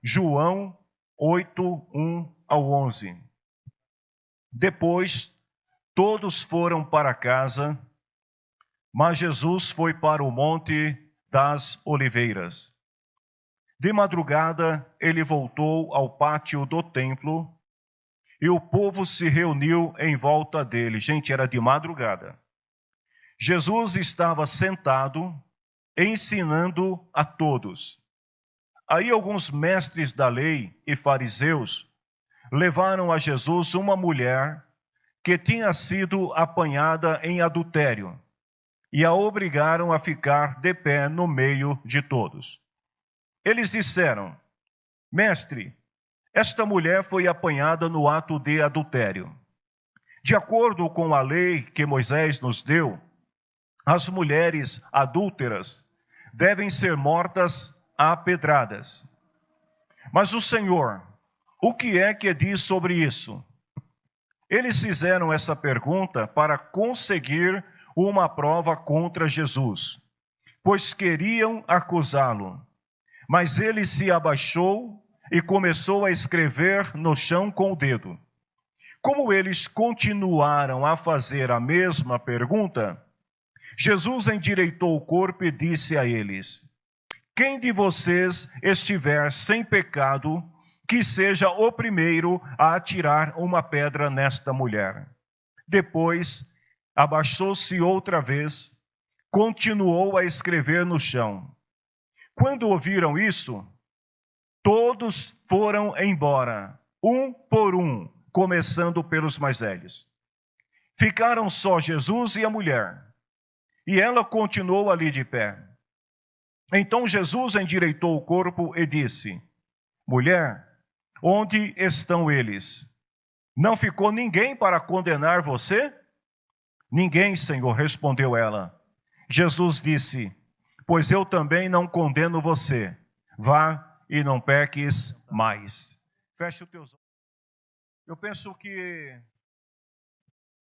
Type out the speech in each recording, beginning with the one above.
João 8, 1 ao 11. Depois, todos foram para casa, mas Jesus foi para o Monte das Oliveiras. De madrugada, ele voltou ao pátio do templo e o povo se reuniu em volta dele. Gente, era de madrugada. Jesus estava sentado, ensinando a todos. Aí alguns mestres da lei e fariseus levaram a Jesus uma mulher que tinha sido apanhada em adultério e a obrigaram a ficar de pé no meio de todos. Eles disseram: Mestre, esta mulher foi apanhada no ato de adultério. De acordo com a lei que Moisés nos deu, as mulheres adúlteras devem ser mortas a pedradas. Mas o Senhor, o que é que diz sobre isso? Eles fizeram essa pergunta para conseguir uma prova contra Jesus, pois queriam acusá-lo. Mas ele se abaixou e começou a escrever no chão com o dedo. Como eles continuaram a fazer a mesma pergunta, Jesus endireitou o corpo e disse a eles: Quem de vocês estiver sem pecado, que seja o primeiro a atirar uma pedra nesta mulher. Depois, abaixou-se outra vez, continuou a escrever no chão. Quando ouviram isso, todos foram embora, um por um, começando pelos mais velhos. Ficaram só Jesus e a mulher, e ela continuou ali de pé. Então Jesus endireitou o corpo e disse: Mulher, onde estão eles? Não ficou ninguém para condenar você? Ninguém, Senhor, respondeu ela. Jesus disse: Pois eu também não condeno você. Vá e não peques mais. Feche os teus olhos. Eu penso que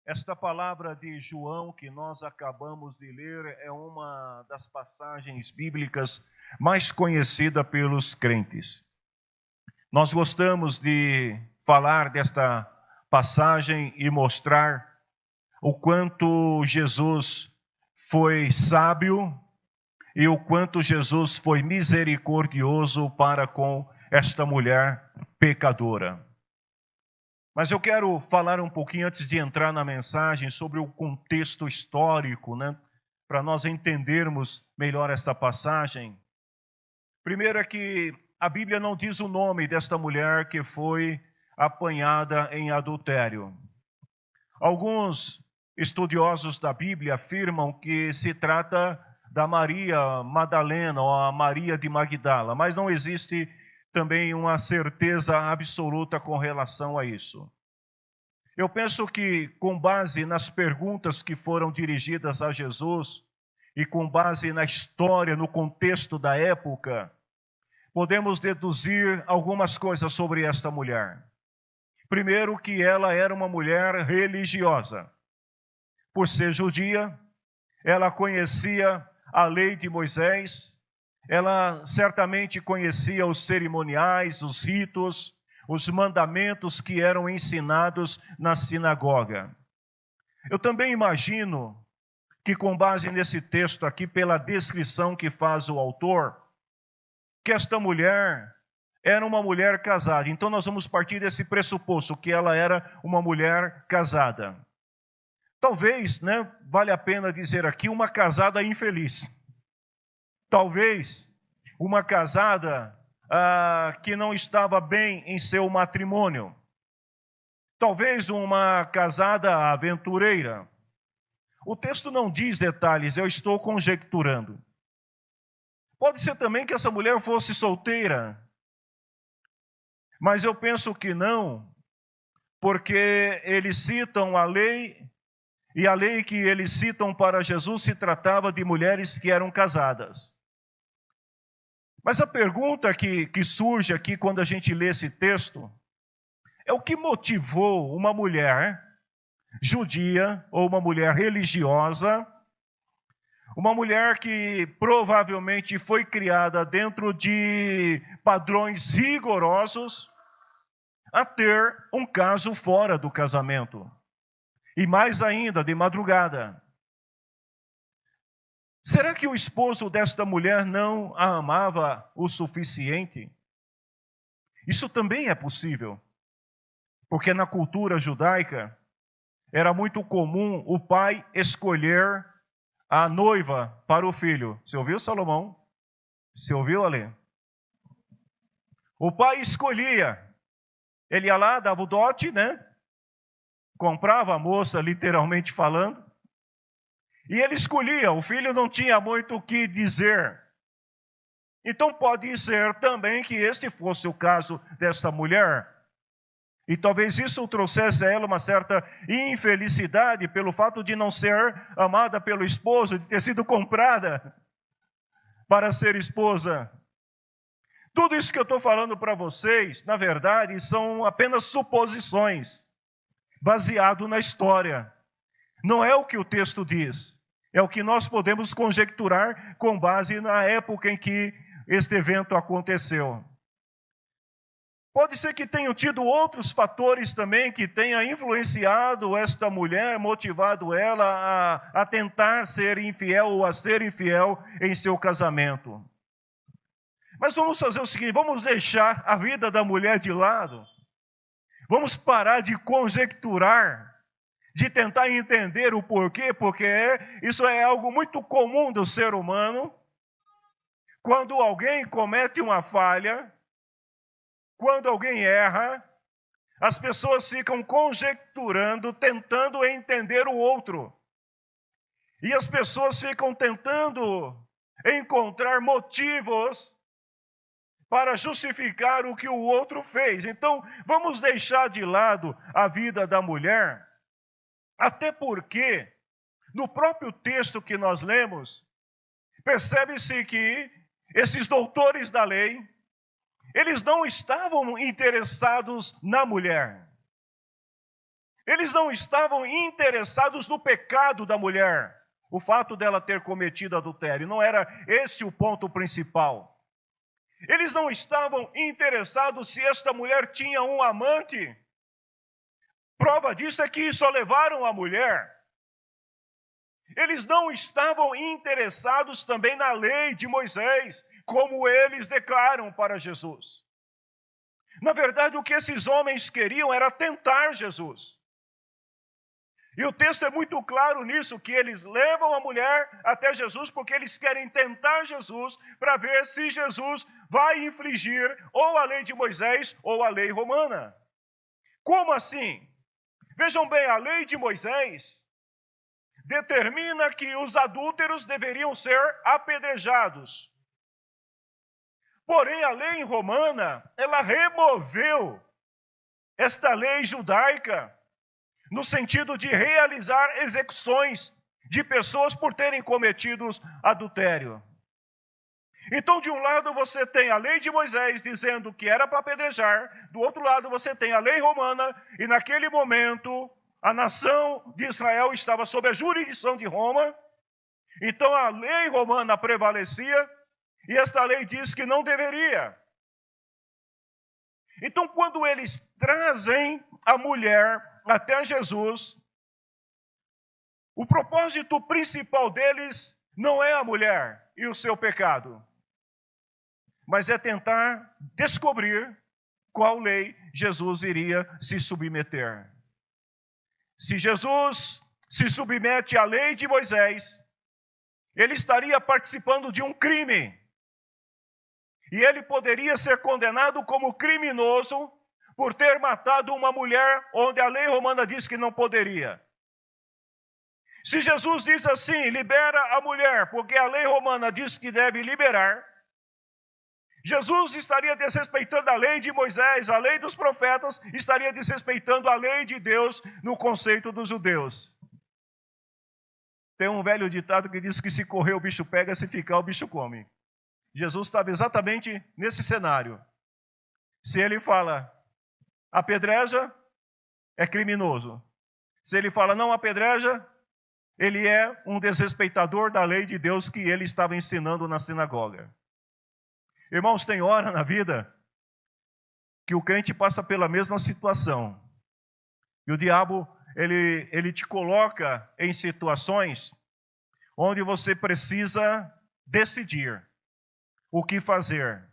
esta palavra de João que nós acabamos de ler é uma das passagens bíblicas mais conhecida pelos crentes. Nós gostamos de falar desta passagem e mostrar o quanto Jesus foi sábio e o quanto Jesus foi misericordioso para com esta mulher pecadora. Mas eu quero falar um pouquinho, antes de entrar na mensagem, sobre o contexto histórico, para nós entendermos melhor esta passagem. Primeiro é que a Bíblia não diz o nome desta mulher que foi apanhada em adultério. Alguns estudiosos da Bíblia afirmam que se trata da Maria Madalena ou a Maria de Magdala, mas não existe também uma certeza absoluta com relação a isso. Eu penso que, com base nas perguntas que foram dirigidas a Jesus e com base na história, no contexto da época, podemos deduzir algumas coisas sobre esta mulher. Primeiro, que ela era uma mulher religiosa. Por ser judia, ela conhecia a lei de Moisés, ela certamente conhecia os cerimoniais, os ritos, os mandamentos que eram ensinados na sinagoga. Eu também imagino que, com base nesse texto aqui, pela descrição que faz o autor, que esta mulher era uma mulher casada. Então nós vamos partir desse pressuposto, que ela era uma mulher casada. Talvez, vale a pena dizer aqui, uma casada infeliz. Talvez uma casada que não estava bem em seu matrimônio. Talvez uma casada aventureira. O texto não diz detalhes, eu estou conjecturando. Pode ser também que essa mulher fosse solteira, mas eu penso que não, porque eles citam a lei, e a lei que eles citam para Jesus se tratava de mulheres que eram casadas. Mas a pergunta que surge aqui quando a gente lê esse texto é o que motivou uma mulher judia ou uma mulher religiosa Uma mulher que provavelmente foi criada dentro de padrões rigorosos a ter um caso fora do casamento. E mais ainda, de madrugada. Será que o esposo desta mulher não a amava o suficiente? Isso também é possível, porque na cultura judaica era muito comum o pai escolher a noiva para o filho. Você ouviu, Salomão? Você ouviu, Ale? O pai escolhia. Ele ia lá, dava o dote, né? Comprava a moça, literalmente falando. E ele escolhia. O filho não tinha muito o que dizer. Então pode ser também que este fosse o caso dessa mulher. E talvez isso trouxesse a ela uma certa infelicidade pelo fato de não ser amada pelo esposo, de ter sido comprada para ser esposa. Tudo isso que eu estou falando para vocês, na verdade, são apenas suposições, baseado na história. Não é o que o texto diz, é o que nós podemos conjecturar com base na época em que este evento aconteceu. Pode ser que tenham tido outros fatores também que tenham influenciado esta mulher, motivado ela a tentar ser infiel ou a ser infiel em seu casamento. Mas vamos fazer o seguinte, vamos deixar a vida da mulher de lado. Vamos parar de conjecturar, de tentar entender o porquê, porque isso é algo muito comum do ser humano. Quando alguém comete uma falha, quando alguém erra, as pessoas ficam conjecturando, tentando entender o outro. E as pessoas ficam tentando encontrar motivos para justificar o que o outro fez. Então, vamos deixar de lado a vida da mulher, até porque, no próprio texto que nós lemos, percebe-se que esses doutores da lei, eles não estavam interessados na mulher. Eles não estavam interessados no pecado da mulher, o fato dela ter cometido adultério. Não era esse o ponto principal. Eles não estavam interessados se esta mulher tinha um amante. Prova disso é que só levaram a mulher. Eles não estavam interessados também na lei de Moisés, como eles declaram para Jesus. Na verdade, o que esses homens queriam era tentar Jesus. E o texto é muito claro nisso, que eles levam a mulher até Jesus porque eles querem tentar Jesus para ver se Jesus vai infligir ou a lei de Moisés ou a lei romana. Como assim? Vejam bem, a lei de Moisés determina que os adúlteros deveriam ser apedrejados. Porém, a lei romana, ela removeu esta lei judaica no sentido de realizar execuções de pessoas por terem cometido adultério. Então, de um lado você tem a lei de Moisés dizendo que era para apedrejar, do outro lado você tem a lei romana, e naquele momento a nação de Israel estava sob a jurisdição de Roma, então a lei romana prevalecia, e esta lei diz que não deveria. Então, quando eles trazem a mulher até Jesus, o propósito principal deles não é a mulher e o seu pecado, mas é tentar descobrir qual lei Jesus iria se submeter. Se Jesus se submete à lei de Moisés, ele estaria participando de um crime. E ele poderia ser condenado como criminoso por ter matado uma mulher onde a lei romana diz que não poderia. Se Jesus diz assim, libera a mulher, porque a lei romana diz que deve liberar, Jesus estaria desrespeitando a lei de Moisés, a lei dos profetas, estaria desrespeitando a lei de Deus no conceito dos judeus. Tem um velho ditado que diz que se correr o bicho pega, se ficar o bicho come. Jesus estava exatamente nesse cenário. Se ele fala, apedreja, é criminoso. Se ele fala, não apedreja, ele é um desrespeitador da lei de Deus que ele estava ensinando na sinagoga. Irmãos, tem hora na vida que o crente passa pela mesma situação. E o diabo, ele te coloca em situações onde você precisa decidir o que fazer.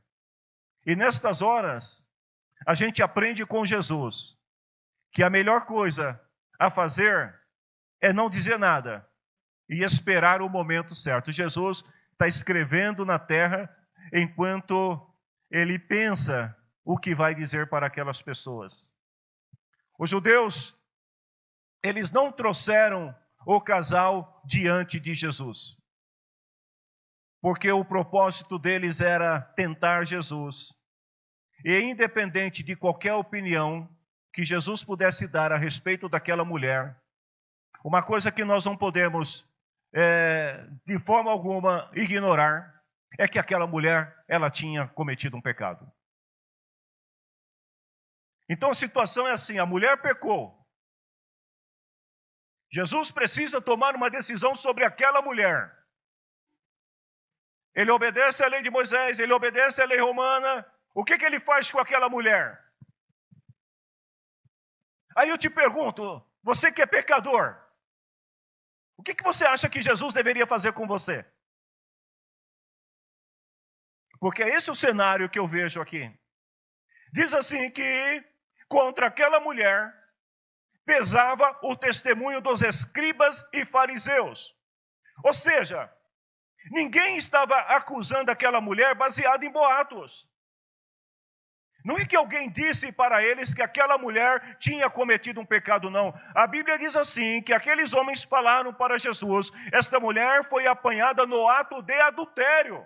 E nestas horas, a gente aprende com Jesus que a melhor coisa a fazer é não dizer nada e esperar o momento certo. Jesus está escrevendo na terra enquanto ele pensa o que vai dizer para aquelas pessoas. Os judeus, eles não trouxeram o casal diante de Jesus, porque o propósito deles era tentar Jesus. E independente de qualquer opinião que Jesus pudesse dar a respeito daquela mulher, uma coisa que nós não podemos, de forma alguma, ignorar, é que aquela mulher, ela tinha cometido um pecado. Então a situação é assim, a mulher pecou. Jesus precisa tomar uma decisão sobre aquela mulher. Ele obedece à lei de Moisés, ele obedece à lei romana. O que ele faz com aquela mulher? Aí eu te pergunto, você que é pecador, o que você acha que Jesus deveria fazer com você? Porque é esse o cenário que eu vejo aqui. Diz assim que contra aquela mulher pesava o testemunho dos escribas e fariseus. Ou seja, ninguém estava acusando aquela mulher baseado em boatos. Não é que alguém disse para eles que aquela mulher tinha cometido um pecado, não. A Bíblia diz assim, que aqueles homens falaram para Jesus, esta mulher foi apanhada no ato de adultério.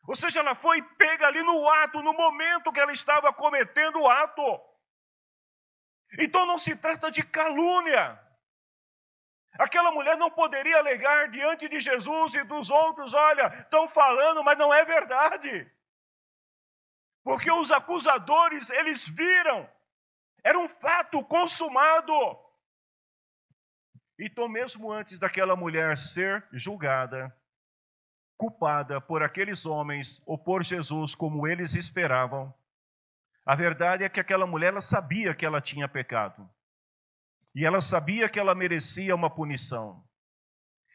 Ou seja, ela foi pega ali no ato, no momento que ela estava cometendo o ato. Então não se trata de calúnia. Aquela mulher não poderia alegar diante de Jesus e dos outros, olha, estão falando, mas não é verdade. Porque os acusadores, eles viram, era um fato consumado. Então, mesmo antes daquela mulher ser julgada, culpada por aqueles homens ou por Jesus, como eles esperavam, a verdade é que aquela mulher, ela sabia que ela tinha pecado. E ela sabia que ela merecia uma punição.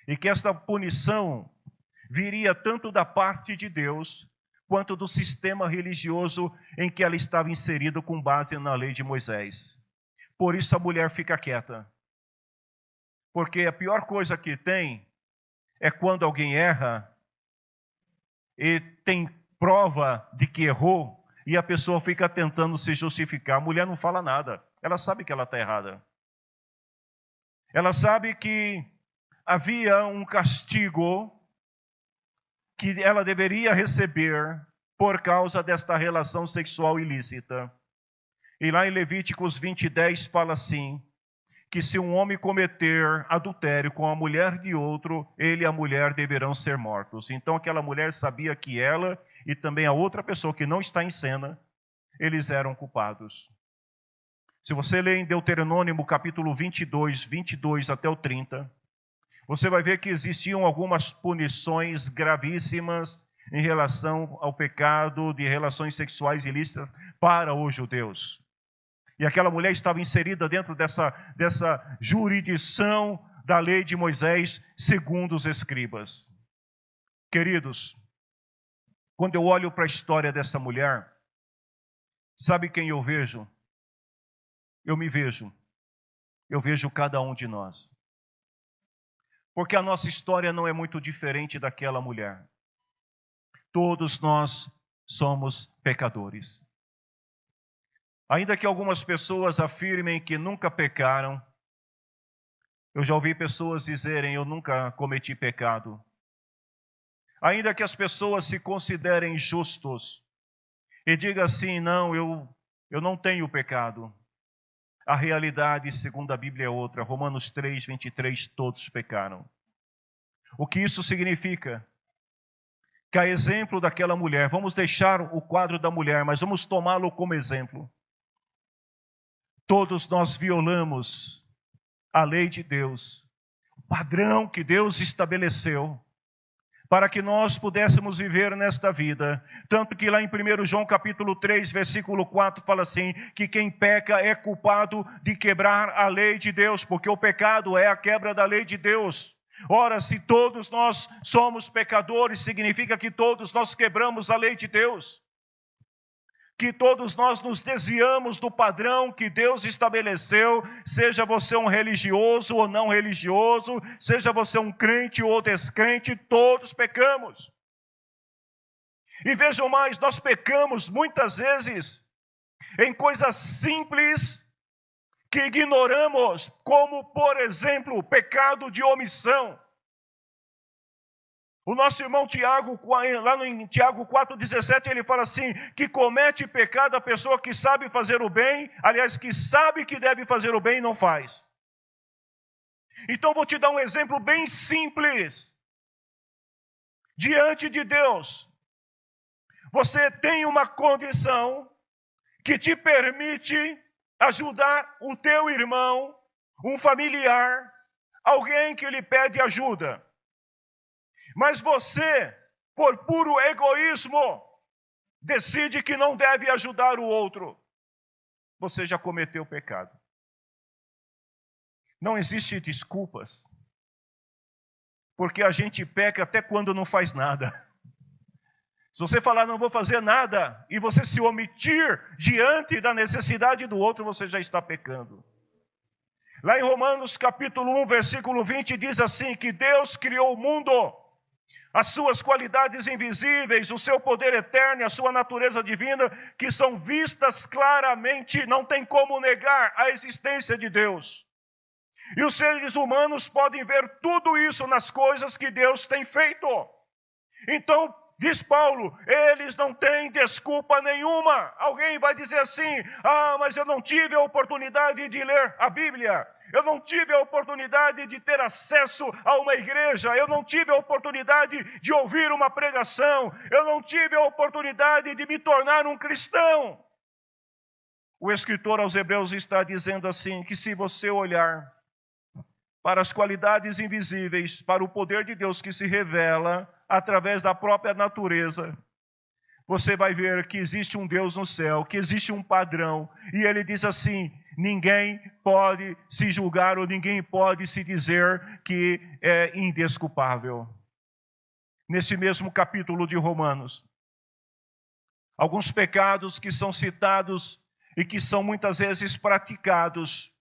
E que esta punição viria tanto da parte de Deus, quanto do sistema religioso em que ela estava inserida com base na lei de Moisés. Por isso a mulher fica quieta. Porque a pior coisa que tem é quando alguém erra e tem prova de que errou e a pessoa fica tentando se justificar. A mulher não fala nada, ela sabe que ela está errada. Ela sabe que havia um castigo que ela deveria receber por causa desta relação sexual ilícita. E lá em Levíticos 20:10 fala assim, que se um homem cometer adultério com a mulher de outro, ele e a mulher deverão ser mortos. Então aquela mulher sabia que ela e também a outra pessoa que não está em cena, eles eram culpados. Se você ler em Deuteronômio capítulo 22 até o 30, você vai ver que existiam algumas punições gravíssimas em relação ao pecado de relações sexuais ilícitas para os judeus. E aquela mulher estava inserida dentro dessa jurisdição da lei de Moisés, segundo os escribas. Queridos, quando eu olho para a história dessa mulher, sabe quem eu vejo? Eu me vejo. Eu vejo cada um de nós. Porque a nossa história não é muito diferente daquela mulher. Todos nós somos pecadores. Ainda que algumas pessoas afirmem que nunca pecaram, eu já ouvi pessoas dizerem, eu nunca cometi pecado. Ainda que as pessoas se considerem justos e digam assim, não, eu não tenho pecado. A realidade, segundo a Bíblia, é outra. Romanos 3:23, todos pecaram. O que isso significa? Que a exemplo daquela mulher, vamos deixar o quadro da mulher, mas vamos tomá-lo como exemplo. Todos nós violamos a lei de Deus, o padrão que Deus estabeleceu, para que nós pudéssemos viver nesta vida. Tanto que lá em 1 João capítulo 3, versículo 4, fala assim, que quem peca é culpado de quebrar a lei de Deus, porque o pecado é a quebra da lei de Deus. Ora, se todos nós somos pecadores, significa que todos nós quebramos a lei de Deus. Que todos nós nos desviamos do padrão que Deus estabeleceu, seja você um religioso ou não religioso, seja você um crente ou descrente, todos pecamos. E vejam mais, nós pecamos muitas vezes em coisas simples que ignoramos, como, por exemplo, o pecado de omissão. O nosso irmão Tiago, lá em Tiago 4,17, ele fala assim, que comete pecado a pessoa que sabe fazer o bem, aliás, que sabe que deve fazer o bem e não faz. Então vou te dar um exemplo bem simples. Diante de Deus, você tem uma condição que te permite ajudar o teu irmão, um familiar, alguém que lhe pede ajuda. Mas você, por puro egoísmo, decide que não deve ajudar o outro. Você já cometeu pecado. Não existe desculpas, porque a gente peca até quando não faz nada. Se você falar não vou fazer nada, e você se omitir diante da necessidade do outro, você já está pecando. Lá em Romanos capítulo 1, versículo 20, diz assim, que Deus criou o mundo, as suas qualidades invisíveis, o seu poder eterno e a sua natureza divina, que são vistas claramente, não tem como negar a existência de Deus. E os seres humanos podem ver tudo isso nas coisas que Deus tem feito. Então, diz Paulo, eles não têm desculpa nenhuma. Alguém vai dizer assim, mas eu não tive a oportunidade de ler a Bíblia. Eu não tive a oportunidade de ter acesso a uma igreja. Eu não tive a oportunidade de ouvir uma pregação. Eu não tive a oportunidade de me tornar um cristão. O escritor aos Hebreus está dizendo assim, que se você olhar para as qualidades invisíveis, para o poder de Deus que se revela através da própria natureza, você vai ver que existe um Deus no céu, que existe um padrão. E ele diz assim, ninguém pode se julgar ou ninguém pode se dizer que é indesculpável. Nesse mesmo capítulo de Romanos, alguns pecados que são citados e que são muitas vezes praticados.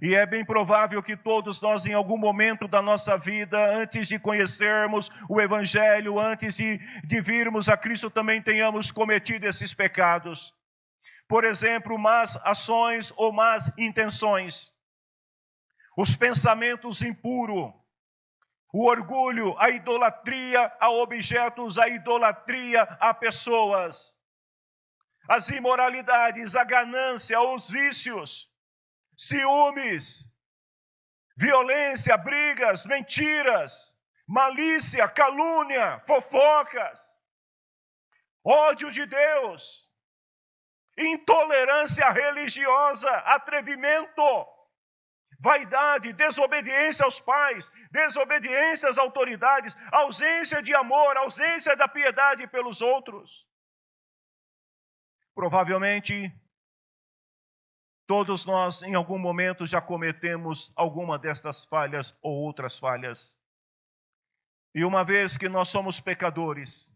E é bem provável que todos nós, em algum momento da nossa vida, antes de conhecermos o Evangelho, antes de virmos a Cristo, também tenhamos cometido esses pecados. Por exemplo, más ações ou más intenções, os pensamentos impuros, o orgulho, a idolatria a objetos, a idolatria a pessoas, as imoralidades, a ganância, os vícios, ciúmes, violência, brigas, mentiras, malícia, calúnia, fofocas, ódio de Deus, intolerância religiosa, atrevimento, vaidade, desobediência aos pais, desobediência às autoridades, ausência de amor, ausência da piedade pelos outros. Provavelmente, todos nós, em algum momento, já cometemos alguma destas falhas ou outras falhas. E uma vez que nós somos pecadores,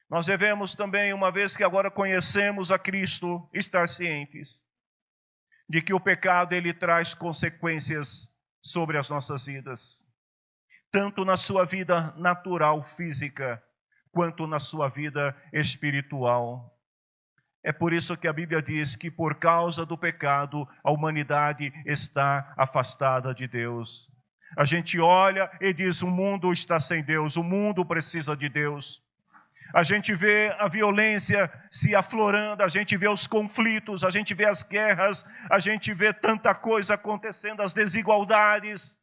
nós devemos também, uma vez que agora conhecemos a Cristo, estar cientes de que o pecado ele traz consequências sobre as nossas vidas, tanto na sua vida natural, física, quanto na sua vida espiritual. É por isso que a Bíblia diz que por causa do pecado, a humanidade está afastada de Deus. A gente olha e diz, o mundo está sem Deus, o mundo precisa de Deus. A gente vê a violência se aflorando, a gente vê os conflitos, a gente vê as guerras, a gente vê tanta coisa acontecendo, as desigualdades.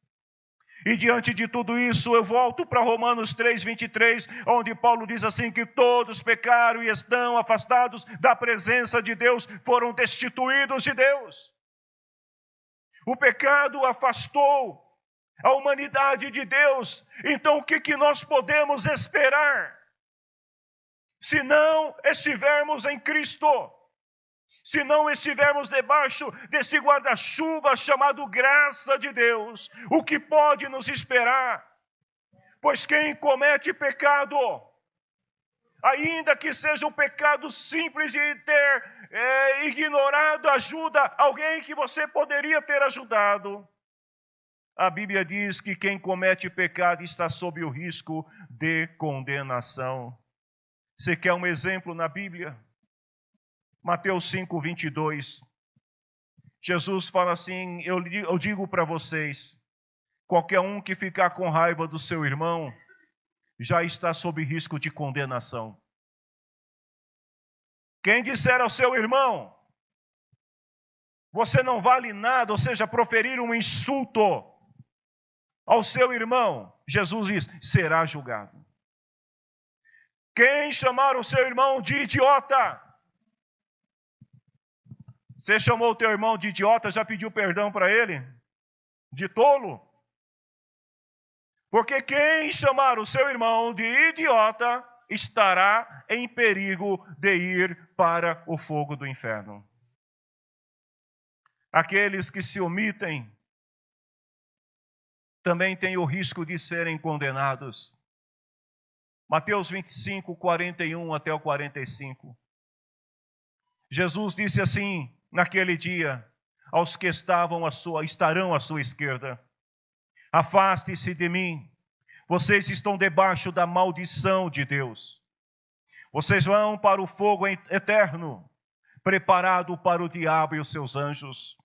E diante de tudo isso, eu volto para Romanos 3:23, onde Paulo diz assim, que todos pecaram e estão afastados da presença de Deus, foram destituídos de Deus. O pecado afastou a humanidade de Deus. Então o que nós podemos esperar? Se não estivermos em Cristo, se não estivermos debaixo desse guarda-chuva chamado graça de Deus, o que pode nos esperar? Pois quem comete pecado, ainda que seja um pecado simples de ter ignorado ajuda, alguém que você poderia ter ajudado, a Bíblia diz que quem comete pecado está sob o risco de condenação. Você quer um exemplo na Bíblia? Mateus 5, 22. Jesus fala assim, eu digo para vocês, qualquer um que ficar com raiva do seu irmão, já está sob risco de condenação. Quem disser ao seu irmão, você não vale nada, ou seja, proferir um insulto ao seu irmão, Jesus diz, será julgado. Quem chamar o seu irmão de idiota, você chamou o teu irmão de idiota, já pediu perdão para ele? De tolo? Porque quem chamar o seu irmão de idiota, estará em perigo de ir para o fogo do inferno. Aqueles que se omitem também têm o risco de serem condenados. Mateus 25, 41 até o 45. Jesus disse assim, naquele dia, aos que estarão à sua esquerda, afaste-se de mim, vocês estão debaixo da maldição de Deus. Vocês vão para o fogo eterno, preparado para o diabo e os seus anjos.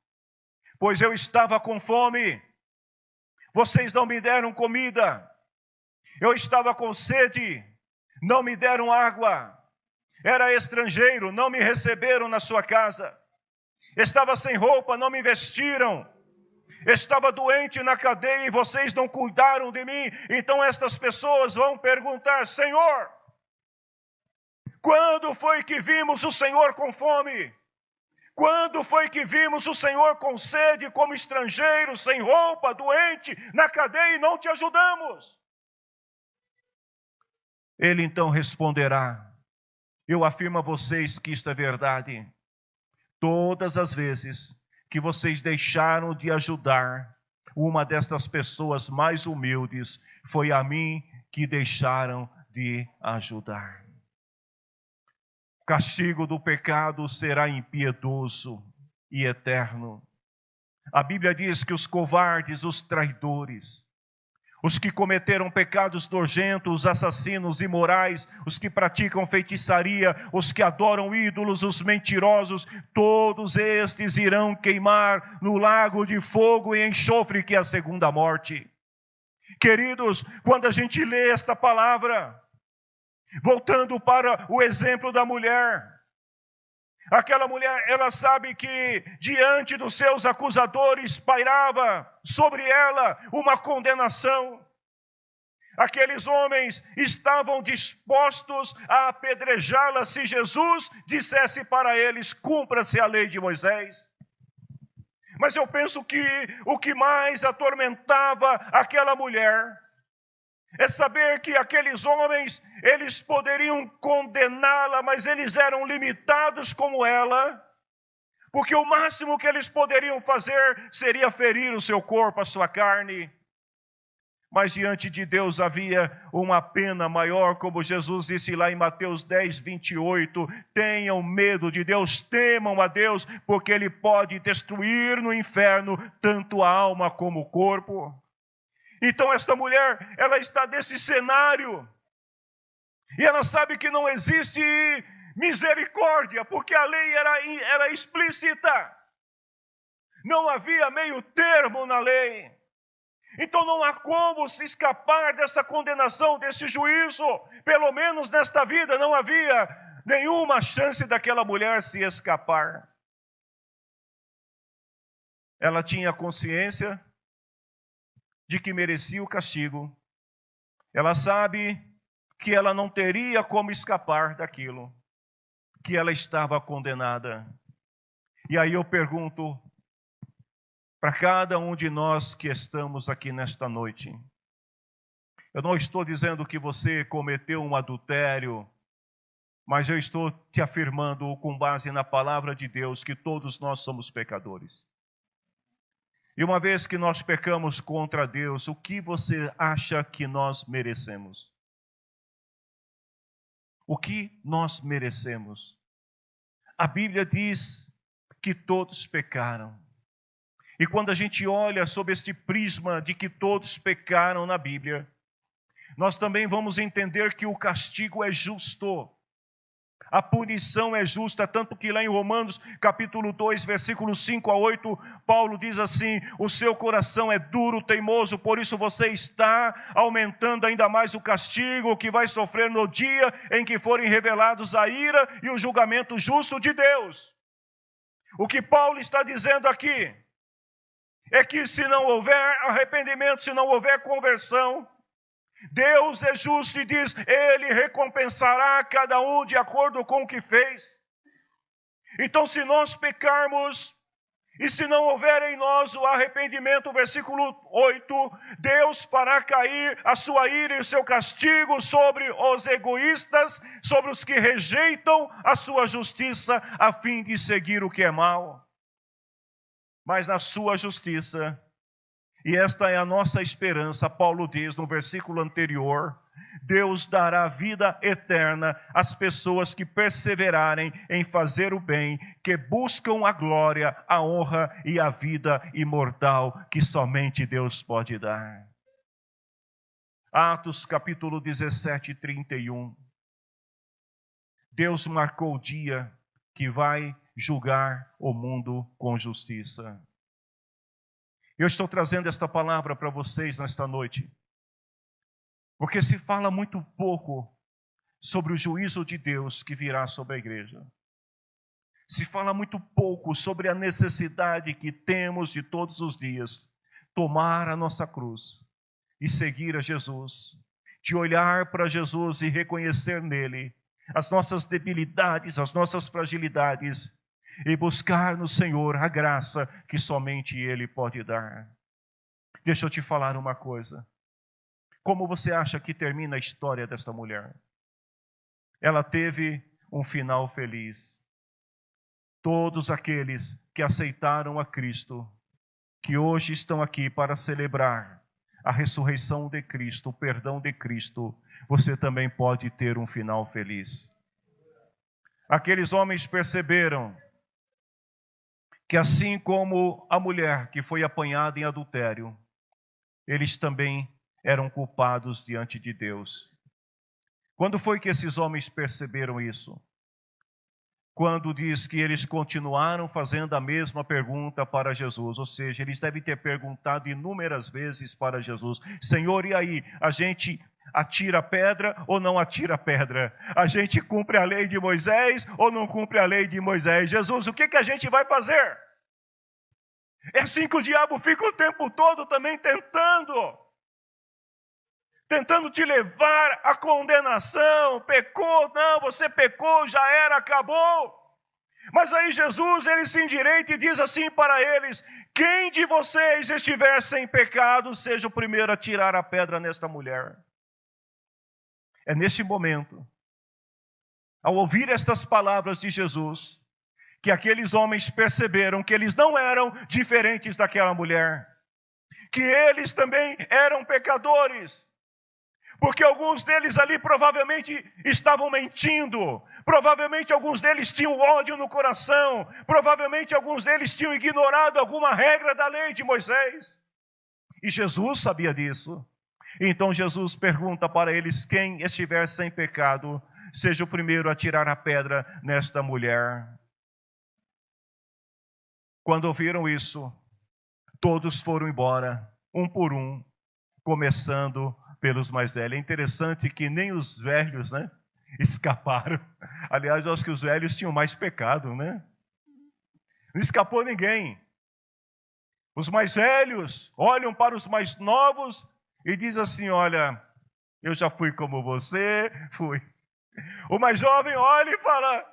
Pois eu estava com fome, vocês não me deram comida. Eu estava com sede, não me deram água. Era estrangeiro, não me receberam na sua casa. Estava sem roupa, não me vestiram. Estava doente na cadeia e vocês não cuidaram de mim. Então estas pessoas vão perguntar, Senhor, quando foi que vimos o Senhor com fome? Quando foi que vimos o Senhor com sede, como estrangeiro, sem roupa, doente, na cadeia e não te ajudamos? Ele então responderá, eu afirmo a vocês que isto é verdade. Todas as vezes que vocês deixaram de ajudar uma destas pessoas mais humildes, foi a mim que deixaram de ajudar. O castigo do pecado será impiedoso e eterno. A Bíblia diz que os covardes, os traidores, os que cometeram pecados nojentos, os assassinos imorais, os que praticam feitiçaria, os que adoram ídolos, os mentirosos, todos estes irão queimar no lago de fogo e enxofre, que é a segunda morte. Queridos, quando a gente lê esta palavra, voltando para o exemplo da mulher, aquela mulher, ela sabe que diante dos seus acusadores pairava sobre ela uma condenação. Aqueles homens estavam dispostos a apedrejá-la se Jesus dissesse para eles, cumpra-se a lei de Moisés. Mas eu penso que o que mais atormentava aquela mulher é saber que aqueles homens, eles poderiam condená-la, mas eles eram limitados como ela, porque o máximo que eles poderiam fazer seria ferir o seu corpo, a sua carne. Mas diante de Deus havia uma pena maior, como Jesus disse lá em Mateus 10, 28, tenham medo de Deus, temam a Deus, porque Ele pode destruir no inferno tanto a alma como o corpo. Então esta mulher, ela está nesse cenário, e ela sabe que não existe misericórdia, porque a lei era explícita, não havia meio termo na lei, então não há como se escapar dessa condenação, desse juízo, pelo menos nesta vida não havia nenhuma chance daquela mulher se escapar. Ela tinha consciência de que merecia o castigo. Ela sabe que ela não teria como escapar daquilo, que ela estava condenada. E aí eu pergunto, para cada um de nós que estamos aqui nesta noite. Eu não estou dizendo que você cometeu um adultério, mas eu estou te afirmando, com base na palavra de Deus, que todos nós somos pecadores. E uma vez que nós pecamos contra Deus, o que você acha que nós merecemos? O que nós merecemos? A Bíblia diz que todos pecaram. E quando a gente olha sob este prisma de que todos pecaram na Bíblia, nós também vamos entender que o castigo é justo. A punição é justa, tanto que lá em Romanos, capítulo 2, versículos 5 a 8, Paulo diz assim: o seu coração é duro, teimoso, por isso você está aumentando ainda mais o castigo que vai sofrer no dia em que forem revelados a ira e o julgamento justo de Deus. O que Paulo está dizendo aqui é que se não houver arrependimento, se não houver conversão, Deus é justo e diz, Ele recompensará cada um de acordo com o que fez. Então, se nós pecarmos, e se não houver em nós o arrependimento, versículo 8, Deus fará cair a sua ira e o seu castigo sobre os egoístas, sobre os que rejeitam a sua justiça, a fim de seguir o que é mal. Mas na sua justiça, e esta é a nossa esperança, Paulo diz no versículo anterior, Deus dará vida eterna às pessoas que perseverarem em fazer o bem, que buscam a glória, a honra e a vida imortal que somente Deus pode dar. Atos capítulo 17, 31. Deus marcou o dia que vai julgar o mundo com justiça. Eu estou trazendo esta palavra para vocês nesta noite, porque se fala muito pouco sobre o juízo de Deus que virá sobre a igreja. Se fala muito pouco sobre a necessidade que temos de todos os dias tomar a nossa cruz e seguir a Jesus, de olhar para Jesus e reconhecer nele as nossas debilidades, as nossas fragilidades, e buscar no Senhor a graça que somente Ele pode dar. Deixa eu te falar uma coisa. Como você acha que termina a história desta mulher? Ela teve um final feliz. Todos aqueles que aceitaram a Cristo, que hoje estão aqui para celebrar a ressurreição de Cristo, o perdão de Cristo, você também pode ter um final feliz. Aqueles homens perceberam que assim como a mulher que foi apanhada em adultério, eles também eram culpados diante de Deus. Quando foi que esses homens perceberam isso? Quando diz que eles continuaram fazendo a mesma pergunta para Jesus, ou seja, eles devem ter perguntado inúmeras vezes para Jesus, Senhor, e aí, a gente atira pedra ou não atira pedra? A gente cumpre a lei de Moisés ou não cumpre a lei de Moisés? Jesus, o que a gente vai fazer? É assim que o diabo fica o tempo todo também tentando te levar à condenação. Pecou, não, você pecou, já era, acabou. Mas aí Jesus, ele se endireita e diz assim para eles, quem de vocês estiver sem pecado, seja o primeiro a tirar a pedra nesta mulher. É nesse momento, ao ouvir estas palavras de Jesus, que aqueles homens perceberam que eles não eram diferentes daquela mulher, que eles também eram pecadores, porque alguns deles ali provavelmente estavam mentindo, provavelmente alguns deles tinham ódio no coração, provavelmente alguns deles tinham ignorado alguma regra da lei de Moisés, e Jesus sabia disso. Então Jesus pergunta para eles, quem estiver sem pecado, seja o primeiro a tirar a pedra nesta mulher. Quando ouviram isso, todos foram embora, um por um, começando pelos mais velhos. É interessante que nem os velhos, escaparam. Aliás, eu acho que os velhos tinham mais pecado, Não escapou ninguém. Os mais velhos olham para os mais novos e dizem assim, olha, eu já fui como você, fui. O mais jovem olha e fala,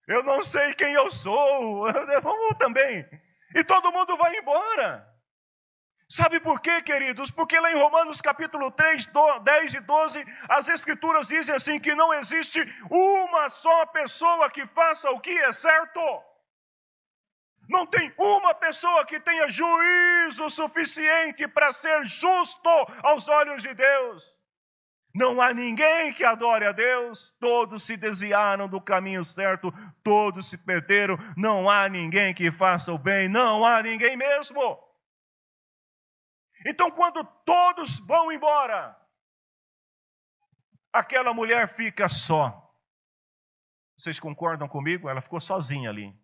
eu não sei quem eu sou, vamos também. E todo mundo vai embora. Sabe por quê, queridos? Porque lá em Romanos capítulo 3, 10 e 12, as Escrituras dizem assim, que não existe uma só pessoa que faça o que é certo. Não tem uma pessoa que tenha juízo suficiente para ser justo aos olhos de Deus. Não há ninguém que adore a Deus, todos se desviaram do caminho certo, todos se perderam, não há ninguém que faça o bem, não há ninguém mesmo. Então, quando todos vão embora, aquela mulher fica só. Vocês concordam comigo? Ela ficou sozinha ali.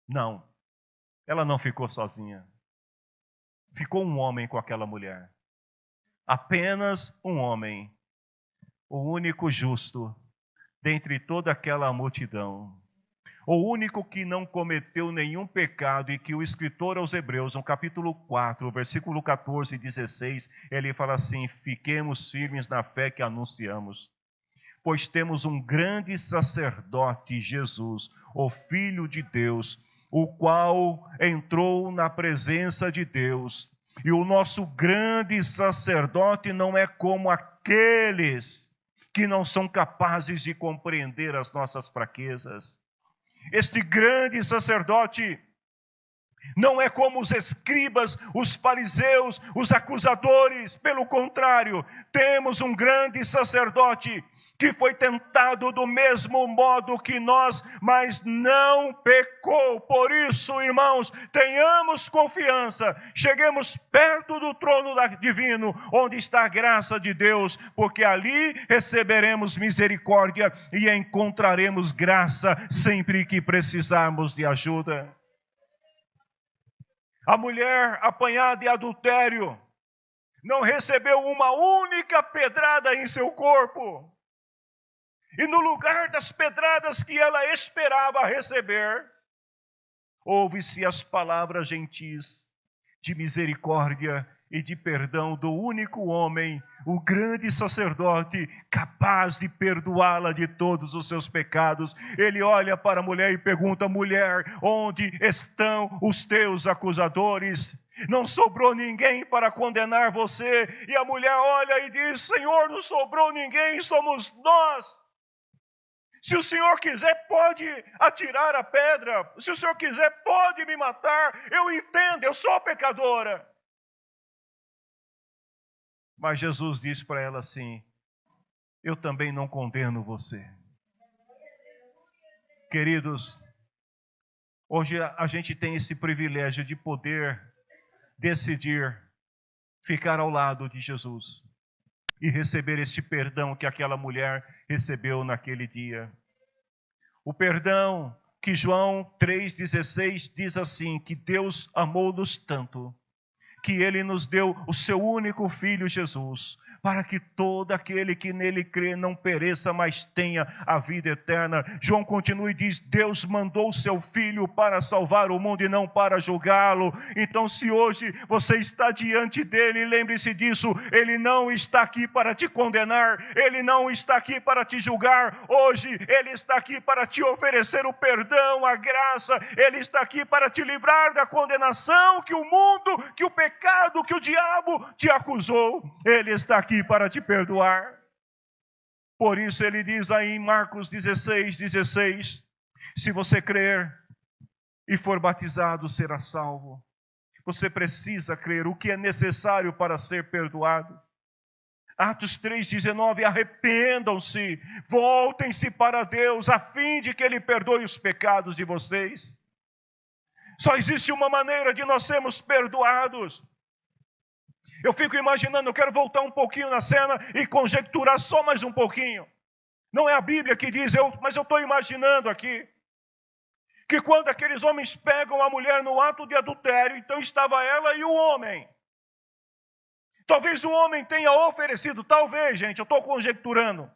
Não, ela não ficou sozinha. Ficou um homem com aquela mulher. Apenas um homem. O único justo dentre toda aquela multidão. O único que não cometeu nenhum pecado e que o escritor aos Hebreus, no capítulo 4, versículo 14 e 16, ele fala assim: fiquemos firmes na fé que anunciamos, pois temos um grande sacerdote, Jesus, o Filho de Deus, o qual entrou na presença de Deus. E o nosso grande sacerdote não é como aqueles que não são capazes de compreender as nossas fraquezas. Este grande sacerdote não é como os escribas, os fariseus, os acusadores. Pelo contrário, temos um grande sacerdote que foi tentado do mesmo modo que nós, mas não pecou. Por isso, irmãos, tenhamos confiança, cheguemos perto do trono divino, onde está a graça de Deus, porque ali receberemos misericórdia e encontraremos graça sempre que precisarmos de ajuda. A mulher apanhada de adultério não recebeu uma única pedrada em seu corpo. E no lugar das pedradas que ela esperava receber, ouve-se as palavras gentis de misericórdia e de perdão do único homem, o grande sacerdote, capaz de perdoá-la de todos os seus pecados. Ele olha para a mulher e pergunta: mulher, onde estão os teus acusadores? Não sobrou ninguém para condenar você? E a mulher olha e diz: Senhor, não sobrou ninguém, somos nós. Se o Senhor quiser, pode atirar a pedra. Se o Senhor quiser, pode me matar. Eu entendo, eu sou pecadora. Mas Jesus disse para ela assim: eu também não condeno você. Queridos, hoje a gente tem esse privilégio de poder decidir ficar ao lado de Jesus e receber este perdão que aquela mulher recebeu naquele dia. O perdão que João 3,16 diz assim, que Deus amou-nos tanto, que Ele nos deu o seu único Filho Jesus, para que todo aquele que nele crê não pereça, mas tenha a vida eterna. João continua e diz: Deus mandou o seu Filho para salvar o mundo e não para julgá-lo. Então, se hoje você está diante dele, lembre-se disso, ele não está aqui para te condenar, ele não está aqui para te julgar. Hoje ele está aqui para te oferecer o perdão, a graça. Ele está aqui para te livrar da condenação que o mundo, que o pecado, que o diabo te acusou. Ele está aqui para te perdoar. Por isso ele diz aí em Marcos 16:16, se você crer e for batizado, será salvo. Você precisa crer o que é necessário para ser perdoado. Atos 3:19, arrependam-se, voltem-se para Deus, a fim de que Ele perdoe os pecados de vocês. Só existe uma maneira de nós sermos perdoados. Eu fico imaginando, eu quero voltar um pouquinho na cena e conjecturar só mais um pouquinho. Não é a Bíblia que diz, mas eu estou imaginando aqui, que quando aqueles homens pegam a mulher no ato de adultério, então estava ela e o homem. Talvez o homem tenha oferecido, talvez, gente, eu estou conjecturando,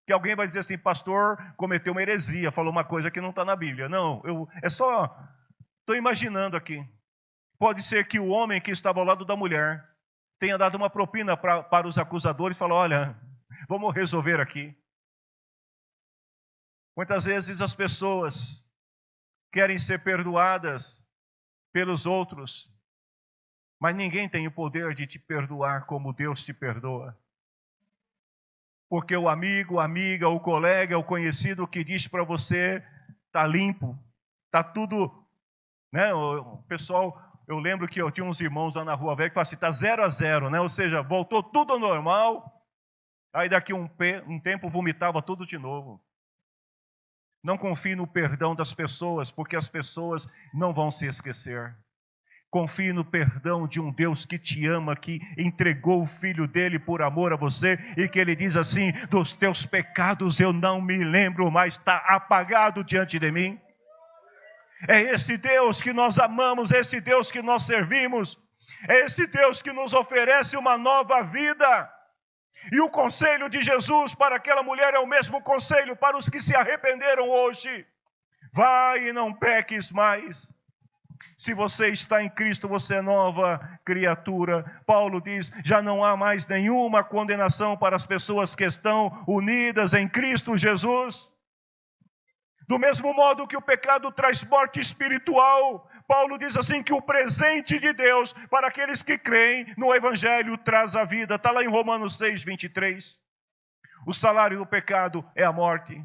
que alguém vai dizer assim, pastor, cometeu uma heresia, falou uma coisa que não está na Bíblia. Não, estou imaginando aqui. Pode ser que o homem que estava ao lado da mulher tenha dado uma propina para os acusadores e falou: olha, vamos resolver aqui. Muitas vezes as pessoas querem ser perdoadas pelos outros, Mas ninguém tem o poder de te perdoar como Deus te perdoa. Porque o amigo, a amiga, o colega, o conhecido que diz para você, está limpo, está tudo, né? O pessoal, eu lembro que eu tinha uns irmãos lá na Rua Velha que falavam assim, está 0-0, né? Ou seja, voltou tudo ao normal, aí daqui um tempo vomitava tudo de novo. Não confie no perdão das pessoas, porque as pessoas não vão se esquecer. Confie no perdão de um Deus que te ama, que entregou o Filho dele por amor a você, e que ele diz assim, dos teus pecados eu não me lembro mais, está apagado diante de mim. É esse Deus que nós amamos, é esse Deus que nós servimos, é esse Deus que nos oferece uma nova vida. E o conselho de Jesus para aquela mulher é o mesmo conselho para os que se arrependeram hoje. Vai e não peques mais. Se você está em Cristo, você é nova criatura. Paulo diz, já não há mais nenhuma condenação para as pessoas que estão unidas em Cristo Jesus. Do mesmo modo que o pecado traz morte espiritual, Paulo diz assim que o presente de Deus para aqueles que creem no Evangelho traz a vida. Está lá em Romanos 6:23. O salário do pecado é a morte.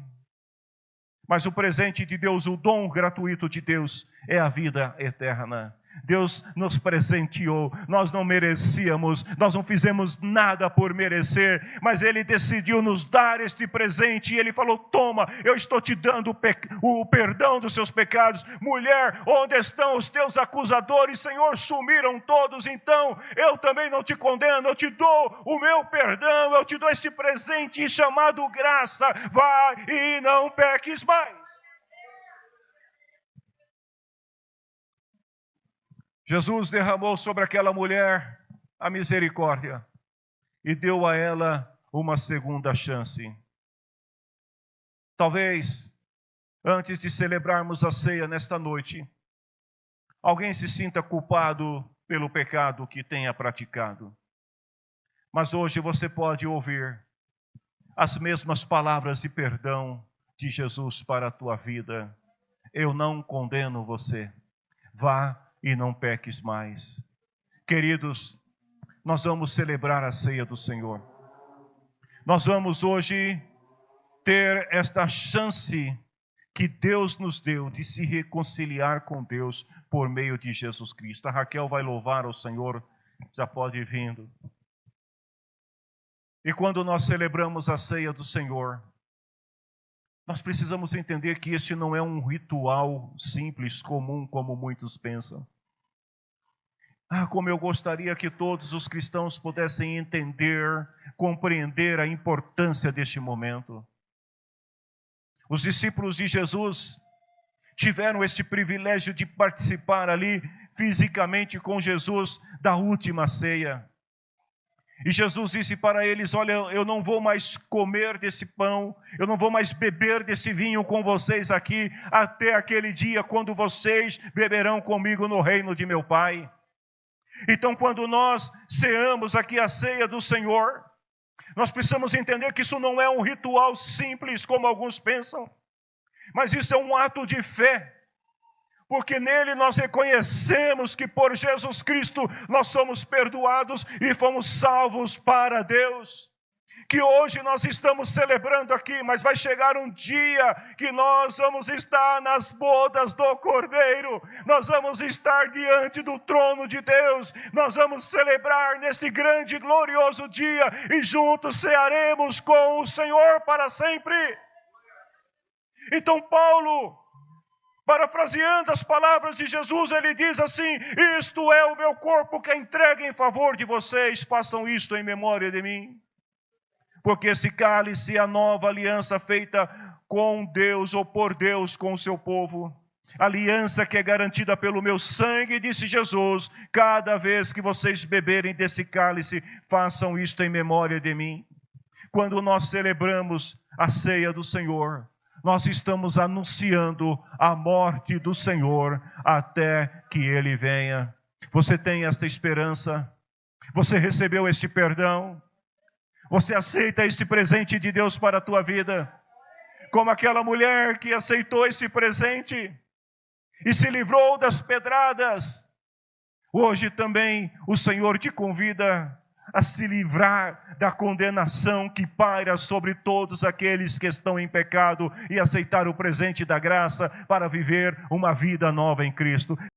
Mas o presente de Deus, o dom gratuito de Deus, é a vida eterna. Deus nos presenteou, nós não merecíamos, nós não fizemos nada por merecer, mas Ele decidiu nos dar este presente, e Ele falou, toma, eu estou te dando o perdão dos seus pecados. Mulher, onde estão os teus acusadores? Senhor, sumiram todos, então eu também não te condeno, eu te dou o meu perdão, eu te dou este presente chamado graça, vai e não peques mais. Jesus derramou sobre aquela mulher a misericórdia e deu a ela uma segunda chance. Talvez, antes de celebrarmos a ceia nesta noite, alguém se sinta culpado pelo pecado que tenha praticado. Mas hoje você pode ouvir as mesmas palavras de perdão de Jesus para a tua vida. Eu não condeno você. Vá e não peques mais. Queridos, nós vamos celebrar a ceia do Senhor. Nós vamos hoje ter esta chance que Deus nos deu de se reconciliar com Deus por meio de Jesus Cristo. A Raquel vai louvar o Senhor, já pode ir vindo. E quando nós celebramos a ceia do Senhor, nós precisamos entender que este não é um ritual simples, comum, como muitos pensam. Como eu gostaria que todos os cristãos pudessem entender, compreender a importância deste momento. Os discípulos de Jesus tiveram este privilégio de participar ali fisicamente com Jesus da última ceia. E Jesus disse para eles, olha, eu não vou mais comer desse pão, eu não vou mais beber desse vinho com vocês aqui, até aquele dia quando vocês beberão comigo no reino de meu Pai. Então, quando nós ceamos aqui a ceia do Senhor, nós precisamos entender que isso não é um ritual simples, como alguns pensam, mas isso é um ato de fé. Porque nele nós reconhecemos que por Jesus Cristo nós somos perdoados e fomos salvos para Deus. Que hoje nós estamos celebrando aqui, mas vai chegar um dia que nós vamos estar nas bodas do Cordeiro. Nós vamos estar diante do trono de Deus. Nós vamos celebrar nesse grande e glorioso dia e juntos cearemos com o Senhor para sempre. Então Paulo, parafraseando as palavras de Jesus, ele diz assim, isto é o meu corpo que é entregue em favor de vocês, façam isto em memória de mim. Porque esse cálice é a nova aliança feita com Deus ou por Deus com o seu povo. Aliança que é garantida pelo meu sangue, disse Jesus, cada vez que vocês beberem desse cálice, façam isto em memória de mim. Quando nós celebramos a ceia do Senhor, nós estamos anunciando a morte do Senhor até que Ele venha. Você tem esta esperança? Você recebeu este perdão? Você aceita este presente de Deus para a tua vida? Como aquela mulher que aceitou esse presente e se livrou das pedradas. Hoje também o Senhor te convida a se livrar da condenação que paira sobre todos aqueles que estão em pecado e aceitar o presente da graça para viver uma vida nova em Cristo.